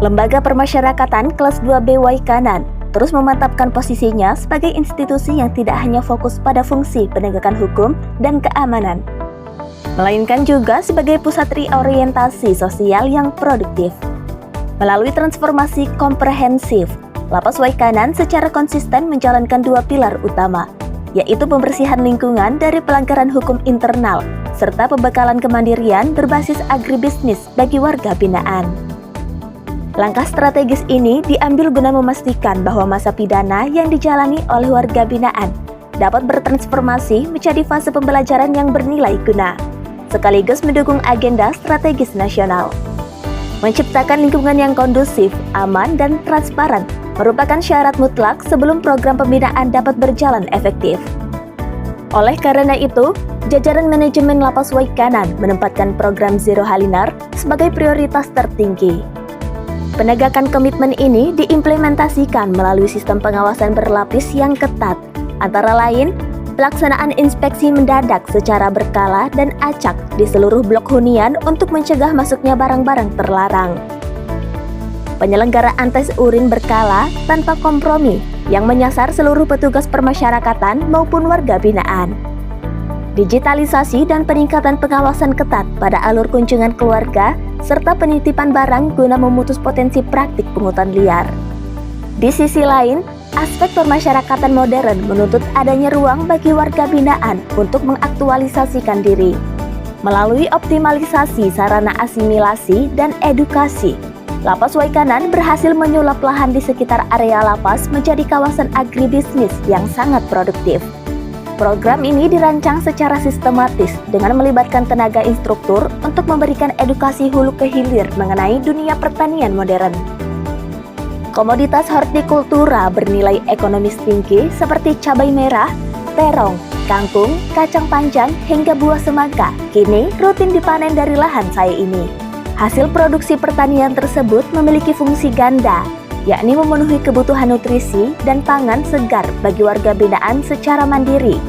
Lembaga Permasyarakatan kelas 2B Waikanan terus memantapkan posisinya sebagai institusi yang tidak hanya fokus pada fungsi penegakan hukum dan keamanan, melainkan juga sebagai pusat reorientasi sosial yang produktif. Melalui transformasi komprehensif, Lapas Waikanan secara konsisten menjalankan dua pilar utama, yaitu pembersihan lingkungan dari pelanggaran hukum internal, serta pembekalan kemandirian berbasis agribisnis bagi warga binaan. Langkah strategis ini diambil guna memastikan bahwa masa pidana yang dijalani oleh warga binaan dapat bertransformasi menjadi fase pembelajaran yang bernilai guna, sekaligus mendukung agenda strategis nasional. Menciptakan lingkungan yang kondusif, aman, dan transparan merupakan syarat mutlak sebelum program pembinaan dapat berjalan efektif. Oleh karena itu, jajaran manajemen Lapas Waikanan menempatkan program Zero Halinar sebagai prioritas tertinggi. Penegakan komitmen ini diimplementasikan melalui sistem pengawasan berlapis yang ketat, antara lain pelaksanaan inspeksi mendadak secara berkala dan acak di seluruh blok hunian untuk mencegah masuknya barang-barang terlarang. Penyelenggaraan tes urin berkala tanpa kompromi yang menyasar seluruh petugas permasyarakatan maupun warga binaan. Digitalisasi dan peningkatan pengawasan ketat pada alur kunjungan keluarga serta penitipan barang guna memutus potensi praktik pungutan liar. Di sisi lain, aspek permasyarakatan modern menuntut adanya ruang bagi warga binaan untuk mengaktualisasikan diri. Melalui optimalisasi sarana asimilasi dan edukasi, Lapas Waikanan berhasil menyulap lahan di sekitar area lapas menjadi kawasan agribisnis yang sangat produktif. Program ini dirancang secara sistematis dengan melibatkan tenaga instruktur untuk memberikan edukasi hulu ke hilir mengenai dunia pertanian modern. Komoditas hortikultura bernilai ekonomis tinggi seperti cabai merah, terong, kangkung, kacang panjang, hingga buah semangka kini rutin dipanen dari lahan saya ini. Hasil produksi pertanian tersebut memiliki fungsi ganda, yakni memenuhi kebutuhan nutrisi dan pangan segar bagi warga binaan secara mandiri,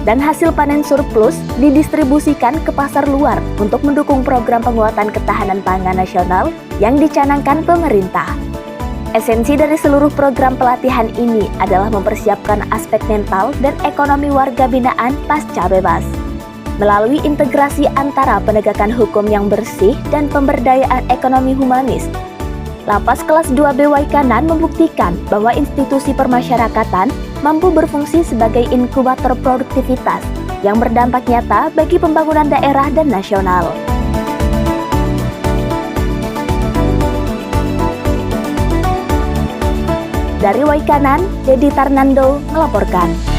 dan hasil panen surplus didistribusikan ke pasar luar untuk mendukung program penguatan ketahanan pangan nasional yang dicanangkan pemerintah. Esensi dari seluruh program pelatihan ini adalah mempersiapkan aspek mental dan ekonomi warga binaan pasca bebas. Melalui integrasi antara penegakan hukum yang bersih dan pemberdayaan ekonomi humanis, Lapas kelas 2B Waikanan membuktikan bahwa institusi permasyarakatan mampu berfungsi sebagai inkubator produktivitas yang berdampak nyata bagi pembangunan daerah dan nasional. Dari Waikanan, Dedi Tarnando melaporkan.